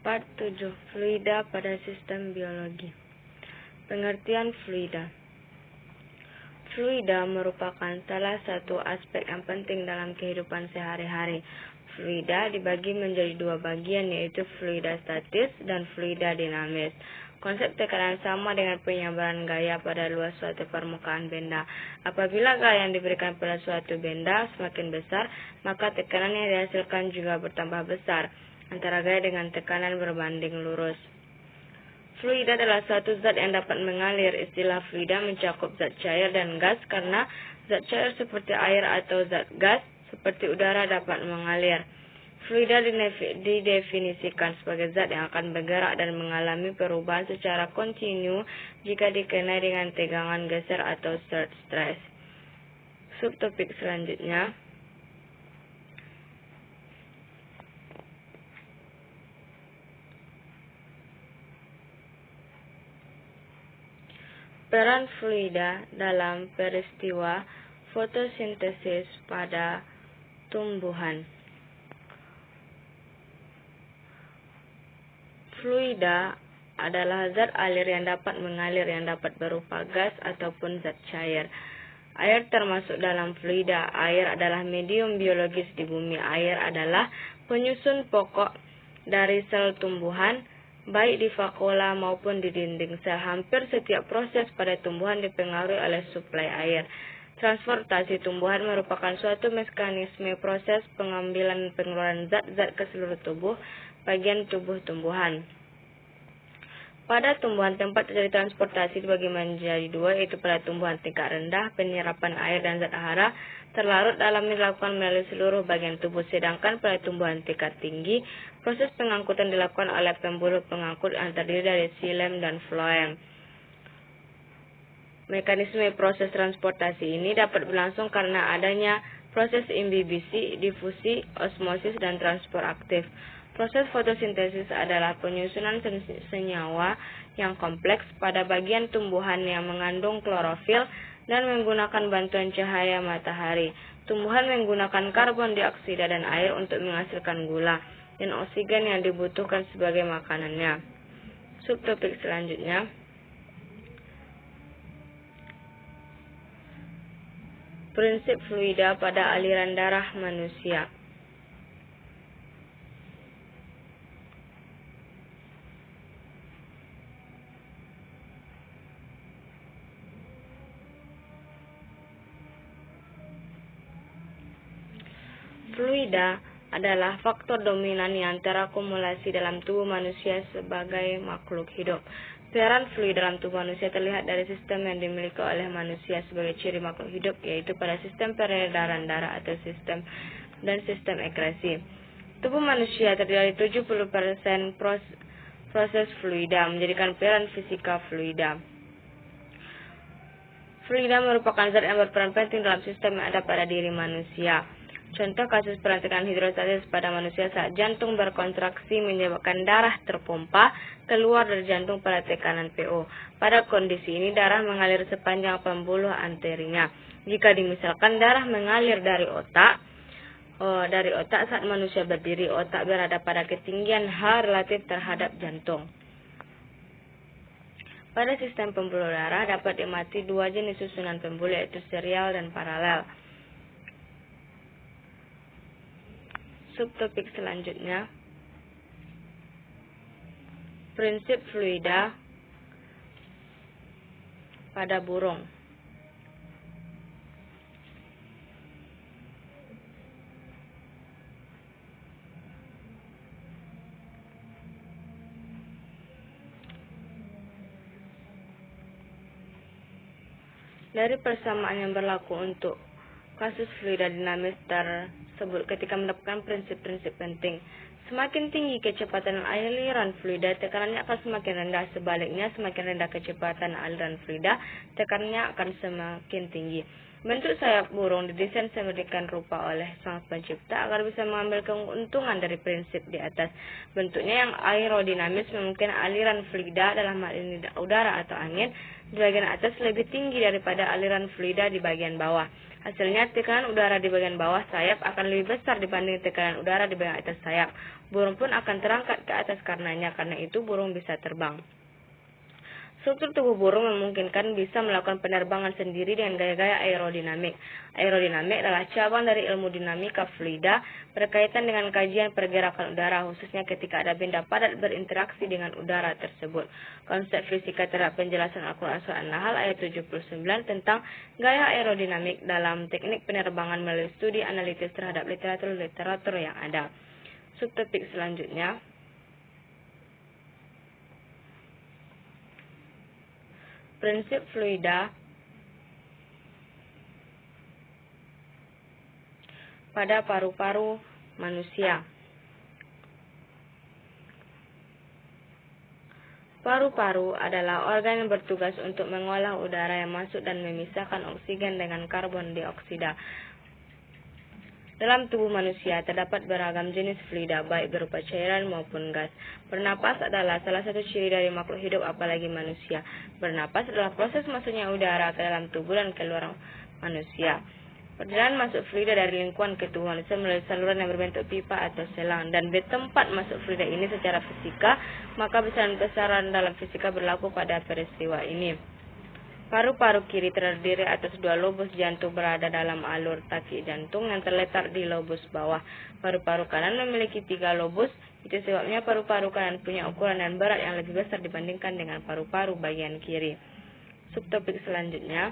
Part 7. Fluida pada sistem biologi. Pengertian fluida. Fluida merupakan salah satu aspek yang penting dalam kehidupan sehari-hari. Fluida dibagi menjadi dua bagian, yaitu fluida statis dan fluida dinamis. Konsep tekanan sama dengan penyebaran gaya pada luas suatu permukaan benda. Apabila gaya yang diberikan pada suatu benda semakin besar, maka tekanan yang dihasilkan juga bertambah besar, antara gaya dengan tekanan berbanding lurus. Fluida adalah suatu zat yang dapat mengalir. Istilah fluida mencakup zat cair dan gas karena zat cair seperti air atau zat gas seperti udara dapat mengalir. Fluida didefinisikan sebagai zat yang akan bergerak dan mengalami perubahan secara kontinu jika dikenai dengan tegangan geser atau surge stress. Subtopik selanjutnya, peran fluida dalam peristiwa fotosintesis pada tumbuhan. Fluida adalah zat alir yang dapat mengalir, yang dapat berupa gas ataupun zat cair. Air termasuk dalam fluida. Air adalah medium biologis di bumi. Air adalah penyusun pokok dari sel tumbuhan, baik di vakuola maupun di dinding sel. Hampir setiap proses pada tumbuhan dipengaruhi oleh suplai air. Transportasi tumbuhan merupakan suatu mekanisme proses pengambilan dan pengeluaran zat-zat ke seluruh bagian tubuh tumbuhan. Pada tumbuhan, tempat terjadi transportasi dibagi menjadi dua, yaitu pada tumbuhan tingkat rendah, penyerapan air dan zat hara terlarut dalam dilakukan melalui seluruh bagian tubuh, sedangkan pada tumbuhan tingkat tinggi, proses pengangkutan dilakukan oleh pembuluh pengangkut yang terdiri dari xilem dan floem. Mekanisme proses transportasi ini dapat berlangsung karena adanya proses imbibisi, difusi, osmosis, dan transport aktif. Proses fotosintesis adalah penyusunan senyawa yang kompleks pada bagian tumbuhan yang mengandung klorofil dan menggunakan bantuan cahaya matahari. Tumbuhan menggunakan karbon dioksida dan air untuk menghasilkan gula dan oksigen yang dibutuhkan sebagai makanannya. Subtopik selanjutnya, prinsip fluida pada aliran darah manusia. Fluida adalah faktor dominan yang terakumulasi dalam tubuh manusia sebagai makhluk hidup. Peran fluida dalam tubuh manusia terlihat dari sistem yang dimiliki oleh manusia sebagai ciri makhluk hidup, yaitu pada sistem peredaran darah atau sistem ekresi. Tubuh manusia terdiri dari 70% proses fluida, menjadikan peran fisika fluida. Fluida merupakan zat yang berperan penting dalam sistem yang ada pada diri manusia. Contoh kasus perantikan hidrostasis pada manusia saat jantung berkontraksi menyebabkan darah terpompa keluar dari jantung pada tekanan PO. Pada kondisi ini darah mengalir sepanjang pembuluh arterinya. Jika dimisalkan darah mengalir dari otak saat manusia berdiri, otak berada pada ketinggian H relatif terhadap jantung. Pada sistem pembuluh darah dapat diamati dua jenis susunan pembuluh, yaitu serial dan paralel. Subtopik selanjutnya, prinsip fluida pada burung. Dari persamaan yang berlaku untuk kasus fluida dinamis tersebut ketika mendapatkan prinsip-prinsip penting. Semakin tinggi kecepatan aliran fluida, tekanannya akan semakin rendah. Sebaliknya, semakin rendah kecepatan aliran fluida, tekanannya akan semakin tinggi. Bentuk sayap burung didesain sedemikian rupa oleh Sang Pencipta agar bisa mengambil keuntungan dari prinsip di atas. Bentuknya yang aerodinamis memungkinkan aliran fluida, dalam hal ini udara atau angin, di bagian atas lebih tinggi daripada aliran fluida di bagian bawah. Hasilnya, tekanan udara di bagian bawah sayap akan lebih besar dibanding tekanan udara di bagian atas sayap. Burung pun akan terangkat ke atas karenanya, karena itu burung bisa terbang. Struktur tubuh burung memungkinkan bisa melakukan penerbangan sendiri dengan gaya-gaya aerodinamik. Aerodinamik adalah cabang dari ilmu dinamika fluida berkaitan dengan kajian pergerakan udara, khususnya ketika ada benda padat berinteraksi dengan udara tersebut. Konsep fisika terhadap penjelasan Al-Quran Surah An-Nahl ayat 79 tentang gaya aerodinamik dalam teknik penerbangan melalui studi analitis terhadap literatur yang ada. Subtopik selanjutnya, prinsip fluida pada paru-paru manusia. Paru-paru adalah organ yang bertugas untuk mengolah udara yang masuk dan memisahkan oksigen dengan karbon dioksida. Dalam tubuh manusia terdapat beragam jenis fluida, baik berupa cairan maupun gas. Bernapas adalah salah satu ciri dari makhluk hidup, apalagi manusia. Bernapas adalah proses masuknya udara ke dalam tubuh dan keluar manusia. Perjalanan masuk fluida dari lingkungan ke tubuh manusia melalui saluran yang berbentuk pipa atau selang, dan tempat masuk fluida ini secara fisika, maka besaran dalam fisika berlaku pada peristiwa ini. Paru-paru kiri terdiri atas dua lobus jantung berada dalam alur taki jantung yang terletak di lobus bawah. Paru-paru kanan memiliki 3 lobus, itu sebabnya paru-paru kanan punya ukuran dan berat yang lebih besar dibandingkan dengan paru-paru bagian kiri. Subtopik selanjutnya,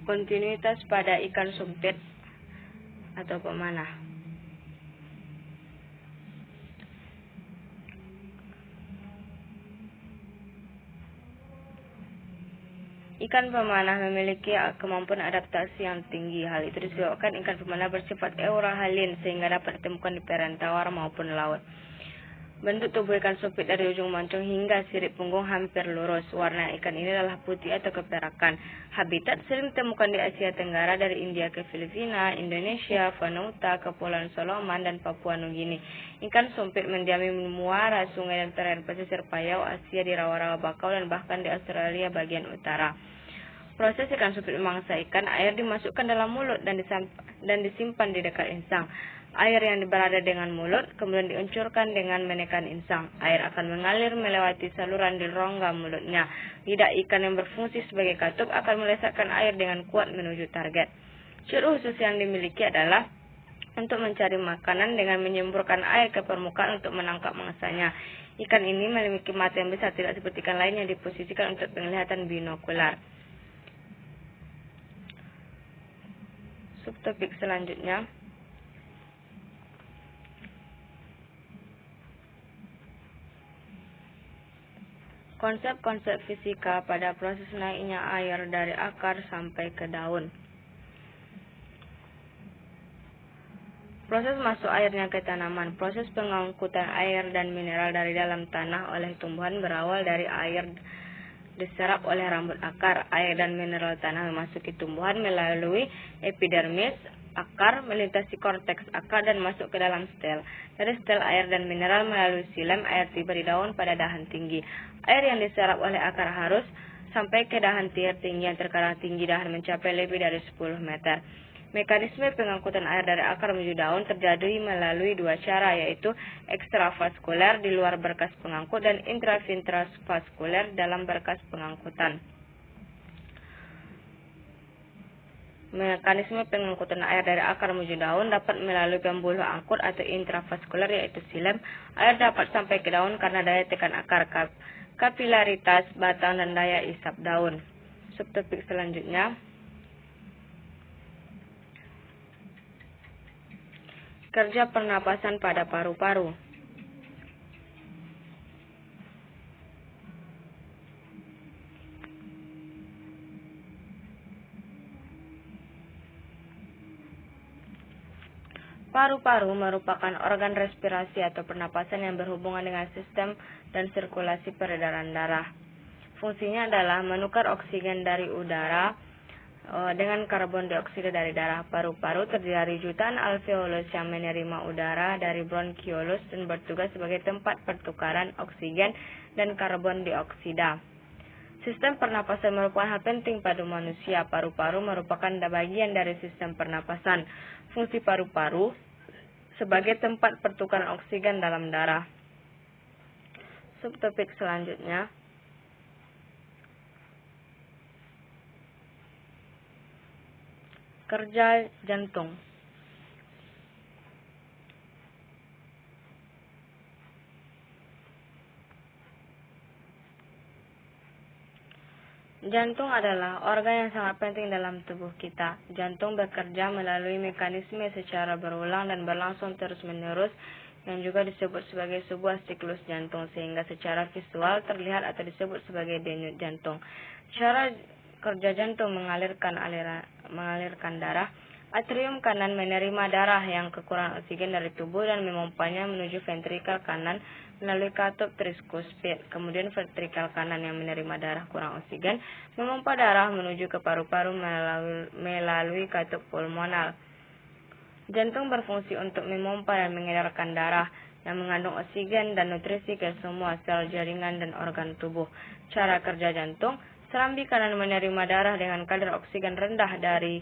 kontinuitas pada ikan sumpit atau pemanah. Ikan pemanah memiliki kemampuan adaptasi yang tinggi. Hal itu disebabkan ikan pemanah bersifat eurahalin sehingga dapat ditemukan di perairan tawar maupun laut. Bentuk tubuh ikan sumpit dari ujung mancung hingga sirip punggung hampir lurus. Warna ikan ini adalah putih atau keperakan. Habitat sering ditemukan di Asia Tenggara dari India ke Filipina, Indonesia, Vanuatu, Kepulauan Solomon, dan Papua Nugini. Ikan sumpit mendiami muara, sungai, dan perairan pesisir Payau, Asia, di rawa-rawa bakau, dan bahkan di Australia bagian utara. Proses ikan sumpit memangsa ikan, air dimasukkan dalam mulut dan disimpan di dekat insang. Air yang berada dengan mulut kemudian diuncurkan dengan menekan insang. Air akan mengalir melewati saluran di rongga mulutnya. Lidah ikan yang berfungsi sebagai katup akan melesatkan air dengan kuat menuju target. Ciri khusus yang dimiliki adalah untuk mencari makanan dengan menyemburkan air ke permukaan untuk menangkap mangsanya. Ikan ini memiliki mata yang besar, tidak seperti ikan lain yang diposisikan untuk penglihatan binokular. Subtopik selanjutnya, konsep-konsep fisika pada proses naiknya air dari akar sampai ke daun. Proses masuk airnya ke tanaman. Proses pengangkutan air dan mineral dari dalam tanah oleh tumbuhan berawal dari air diserap oleh rambut akar. Air dan mineral tanah memasuki tumbuhan melalui epidermis akar, melintasi korteks akar dan masuk ke dalam stel. Dari stel air dan mineral melalui silem, air tiba di daun pada dahan tinggi. Air yang diserap oleh akar harus sampai ke dahan tinggi yang terkadang tinggi dahan mencapai lebih dari 10 meter. Mekanisme pengangkutan air dari akar menuju daun terjadi melalui 2 cara, yaitu ekstravaskuler di luar berkas pengangkut dan intravaskuler dalam berkas pengangkutan. Mekanisme pengangkutan air dari akar menuju daun dapat melalui pembuluh angkut atau intravaskuler, yaitu silem. Air dapat sampai ke daun karena daya tekan akar, kapilaritas batang, dan daya isap daun. Subtopik selanjutnya, kerja pernapasan pada paru-paru. Paru-paru merupakan organ respirasi atau pernapasan yang berhubungan dengan sistem dan sirkulasi peredaran darah. Fungsinya adalah menukar oksigen dari udara dengan karbon dioksida dari darah. Paru-paru terdiri dari jutaan alveolus yang menerima udara dari bronkiolus dan bertugas sebagai tempat pertukaran oksigen dan karbon dioksida. Sistem pernapasan merupakan hal penting pada manusia. Paru-paru merupakan bagian dari sistem pernapasan. Fungsi paru-paru sebagai tempat pertukaran oksigen dalam darah. Subtopik selanjutnya, kerja jantung. Jantung adalah organ yang sangat penting dalam tubuh kita. Jantung bekerja melalui mekanisme secara berulang dan berlangsung terus-menerus yang juga disebut sebagai sebuah siklus jantung, sehingga secara visual terlihat atau disebut sebagai denyut jantung. Cara kerja jantung mengalirkan darah. Atrium kanan menerima darah yang kekurangan oksigen dari tubuh dan memompanya menuju ventrikel kanan melalui katup tricuspid. Kemudian ventrikel kanan yang menerima darah kurang oksigen memompa darah menuju ke paru-paru melalui katup pulmonal. Jantung berfungsi untuk memompa dan mengedarkan darah yang mengandung oksigen dan nutrisi ke semua sel, jaringan, dan organ tubuh. Cara kerja jantung, serambi kanan menerima darah dengan kadar oksigen rendah dari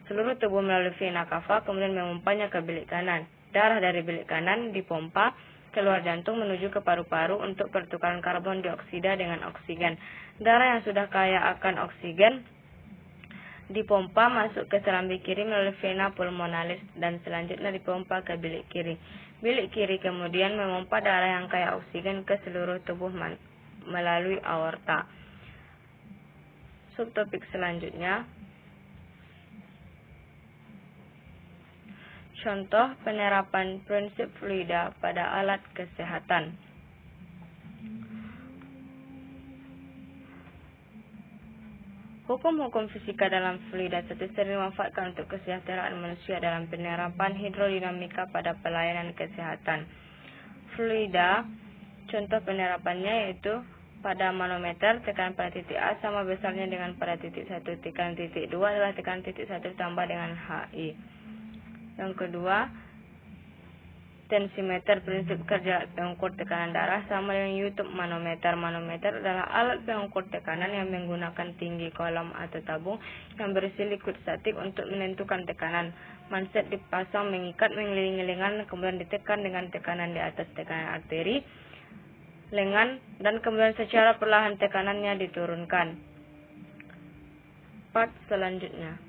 seluruh tubuh melalui vena cava, kemudian memompanya ke bilik kanan. Darah dari bilik kanan dipompa keluar jantung menuju ke paru-paru untuk pertukaran karbon dioksida dengan oksigen. Darah yang sudah kaya akan oksigen dipompa masuk ke serambi kiri melalui vena pulmonalis dan selanjutnya dipompa ke bilik kiri. Bilik kiri kemudian memompa darah yang kaya oksigen ke seluruh tubuh melalui aorta. Subtopik selanjutnya, contoh penerapan prinsip fluida pada alat kesehatan. Hukum-hukum fisika dalam fluida sering dimanfaatkan untuk kesejahteraan manusia dalam penerapan hidrodinamika pada pelayanan kesehatan. Fluida, contoh penerapannya yaitu pada manometer, tekanan pada titik A sama besarnya dengan pada titik 1. Tekanan titik 2 adalah tekanan titik 1 ditambah dengan HI. Yang kedua, tensimeter, prinsip kerja pengukur tekanan darah sama dengan YouTube manometer. Manometer adalah alat pengukur tekanan yang menggunakan tinggi kolom atau tabung yang berisi liquid statik untuk menentukan tekanan. Manset dipasang mengikat mengelilingi lengan, kemudian ditekan dengan tekanan di atas tekanan arteri lengan dan kemudian secara perlahan tekanannya diturunkan. Part selanjutnya.